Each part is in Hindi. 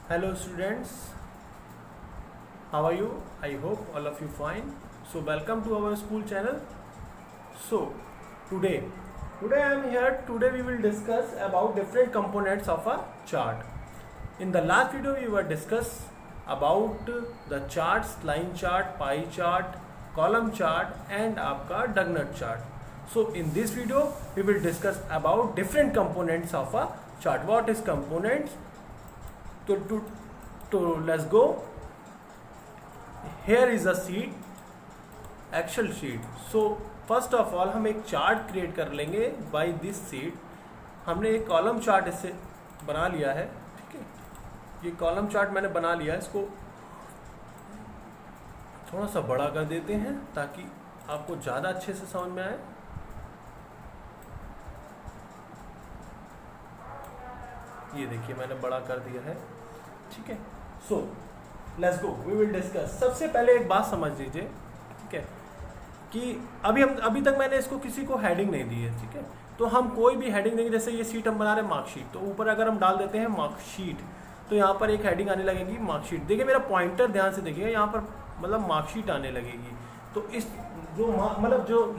Hello students, how are you? I hope all of you fine. So welcome to our school channel. So today I am here. Today we will discuss about different components of a chart. In the last video we were discuss about the charts, line chart, pie chart, column chart and आपका donut chart. So in this video we will discuss about different components of a chart. What is components? तो let's go. Here is a sheet, Excel sheet. So first of all हम एक चार्ट क्रिएट कर लेंगे by this sheet. हमने एक कॉलम चार्ट इससे बना लिया है, ठीक है. ये कॉलम चार्ट मैंने बना लिया है. इसको थोड़ा सा बड़ा कर देते हैं ताकि आपको ज़्यादा अच्छे से समझ में आए. ये देखिए मैंने बड़ा कर दिया है, ठीक है. So let's go, we will discuss. सबसे पहले एक बात समझ लीजिए, ठीक है, कि अभी तक मैंने इसको किसी को हेडिंग नहीं दी है, ठीक है. तो हम कोई भी हेडिंग नहीं, जैसे ये शीट हम बना रहे हैं मार्कशीट, तो ऊपर अगर हम डाल देते हैं मार्कशीट तो यहाँ पर एक हेडिंग आने लगेगी मार्कशीट. देखिए मेरा पॉइंटर ध्यान से देखिएगा, यहाँ पर मतलब मार्कशीट आने लगेगी. तो इस जो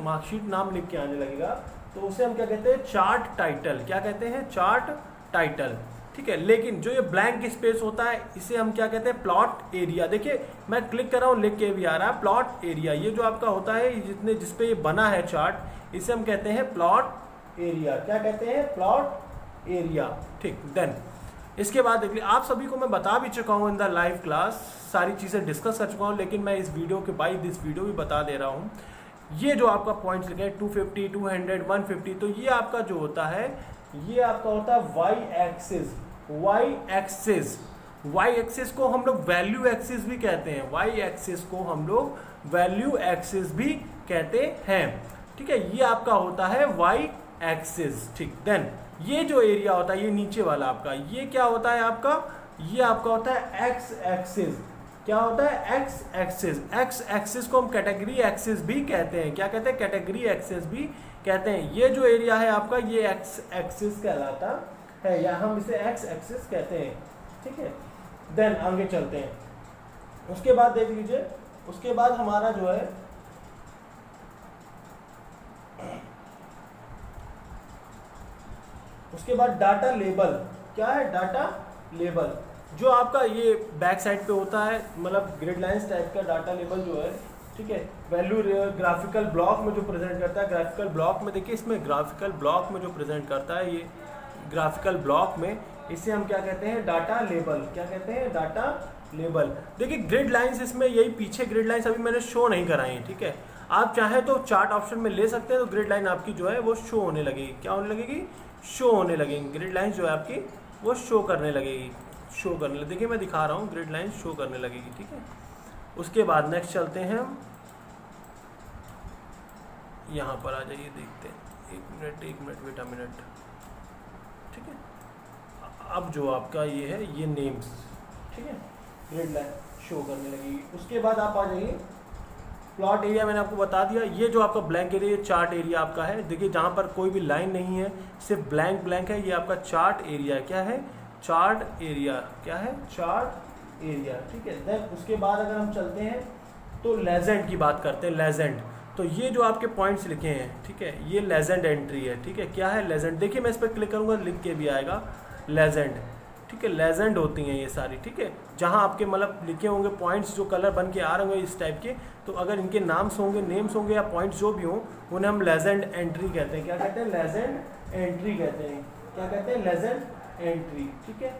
मार्कशीट नाम लिख के आने लगेगा तो उसे हम क्या कहते हैं, चार्ट टाइटल. क्या कहते हैं, चार्ट टाइटल, ठीक है. लेकिन जो ये ब्लैंक स्पेस होता है इसे हम क्या कहते हैं, प्लॉट एरिया. देखिए मैं क्लिक कर रहा हूँ, लिख के भी आ रहा है प्लॉट एरिया. ये जो आपका होता है जिसपे ये बना है चार्ट, इसे हम कहते हैं प्लॉट एरिया. क्या कहते हैं, प्लॉट एरिया, ठीक. देन इसके बाद देखिए आप सभी को मैं बता भी चुका हूँ इन द लाइव क्लास, सारी चीज़ें डिस्कस कर चुका हूँ, लेकिन मैं इस वीडियो के बाई दिस वीडियो भी बता दे रहा हूँ. ये जो आपका पॉइंट्स लिखे हैं 250, 200, 150, तो ये आपका जो होता है, ये आपका होता है वाई एक्सिस. वाई एक्सिस को हम लोग वैल्यू एक्सिस भी कहते हैं. वाई एक्सिस को हम लोग वैल्यू एक्सिस भी कहते हैं, ठीक है. ये आपका होता है वाई एक्सिस, ठीक. देन ये जो एरिया होता है, ये नीचे वाला आपका, ये क्या होता है आपका, ये आपका होता है एक्स एक्सिस. क्या होता है, एक्स एक्सिस. एक्स एक्सिस को हम कैटेगरी एक्सिस भी कहते हैं. क्या कहते हैं, कैटेगरी एक्सिस भी कहते हैं. ये जो एरिया है आपका, ये एक्स एक्सिस कहलाता है, या हम इसे एक्स एक्सिस कहते हैं, ठीक है. देन आगे चलते हैं. उसके बाद देख लीजिए, उसके बाद हमारा जो है, उसके बाद डाटा लेबल. क्या है, डाटा लेबल, जो आपका ये बैक साइड पे होता है, मतलब ग्रिड लाइंस टाइप का डाटा लेबल जो है, ठीक है. वैल्यू ग्राफिकल ब्लॉक में जो प्रेजेंट करता है, ग्राफिकल ब्लॉक में देखिए, इसमें ग्राफिकल ब्लॉक में जो प्रेजेंट करता है, ये ग्राफिकल ब्लॉक में, इसे हम क्या कहते हैं, डाटा लेबल. क्या कहते हैं, डाटा लेबल. देखिए ग्रिड लाइंस, इसमें यही पीछे ग्रिड लाइंस अभी मैंने शो नहीं कराई है, ठीक है. आप चाहे तो चार्ट ऑप्शन में ले सकते हैं, तो ग्रिड लाइन आपकी जो है वो शो होने लगेगी. क्या होने लगेगी, शो होने लगेगी. ग्रिड लाइन जो है आपकी वो शो करने लगेगी, शो करने लगेगी. देखिए मैं दिखा रहा हूँ, ग्रिड लाइन शो करने लगेगी, ठीक है. उसके बाद नेक्स्ट चलते हैं हम, यहाँ पर आ जाइए, देखते हैं. एक मिनट वेट अ मिनट, ठीक है. अब जो आपका ये है, ये नेम्स, ठीक है, ग्रिड लाइन शो करने लगेगी. उसके बाद आप आ जाइए प्लॉट एरिया. मैंने आपको बता दिया, ये जो आपका ब्लैंक एरिया, ये चार्ट एरिया आपका है. देखिए जहाँ पर कोई भी लाइन नहीं है, सिर्फ ब्लैंक है, ये आपका चार्ट एरिया. क्या है, चार्ट एरिया. क्या है, चार्ट एरिया, ठीक है. देन उसके बाद अगर हम चलते हैं तो लेजेंड की बात करते हैं. लेजेंड, तो ये जो आपके पॉइंट्स लिखे हैं, ठीक है, ये लेजेंड एंट्री है, ठीक है. क्या है, लेजेंड. देखिए मैं इस पर क्लिक करूँगा, लिख के भी आएगा लेजेंड, ठीक है. लेजेंड होती हैं ये सारी, ठीक है. जहाँ आपके मतलब लिखे होंगे पॉइंट्स, जो कलर बन के आ रहे होंगे इस टाइप के, तो अगर इनके नाम्स होंगे, नेम्स होंगे, या पॉइंट्स जो भी हों, उन्हें हम लेजेंड एंट्री कहते हैं. क्या कहते हैं, लेजेंड एंट्री कहते हैं. क्या कहते हैं, लेजेंड एंट्री, ठीक है.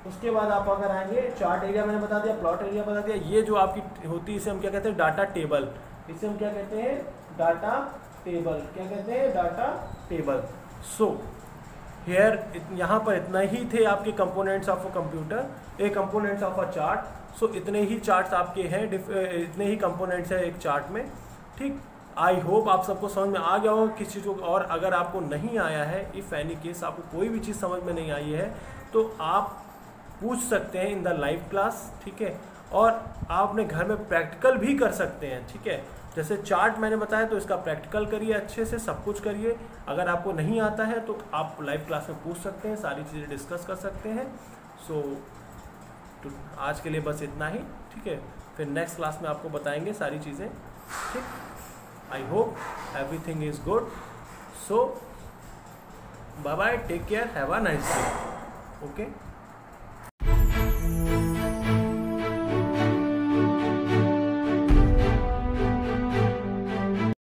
उसके बाद आप अगर आएंगे, चार्ट एरिया मैंने बता दिया, प्लॉट एरिया बता दिया. ये जो आपकी होती है, इसे हम क्या कहते हैं, डाटा टेबल. इसे हम क्या कहते हैं, डाटा टेबल. क्या कहते हैं, डाटा टेबल. सो हेयर, यहाँ पर इतना ही थे आपके components of a computer, a components of a chart. So इतने ही चार्ट्स आपके हैं, इतने ही कंपोनेंट्स हैं एक चार्ट में, ठीक. आई होप आप सबको समझ में आ गया हो किसी चीज़ को. और अगर आपको नहीं आया है, इफ़ एनी केस आपको कोई भी चीज़ समझ में नहीं आई है, तो आप पूछ सकते हैं इन द लाइव क्लास, ठीक है. और आप अपने घर में प्रैक्टिकल भी कर सकते हैं, ठीक है. जैसे चार्ट मैंने बताया तो इसका प्रैक्टिकल करिए, अच्छे से सब कुछ करिए। अगर आपको नहीं आता है तो आप लाइव क्लास में पूछ सकते हैं, सारी चीज़ें डिस्कस कर सकते हैं। सो तो आज के लिए बस इतना ही, ठीक है। फिर नेक्स्ट क्लास में आपको बताएंगे सारी चीज़ें, ठीक। I hope everything is good. So bye bye, take care, have a nice day. Okay.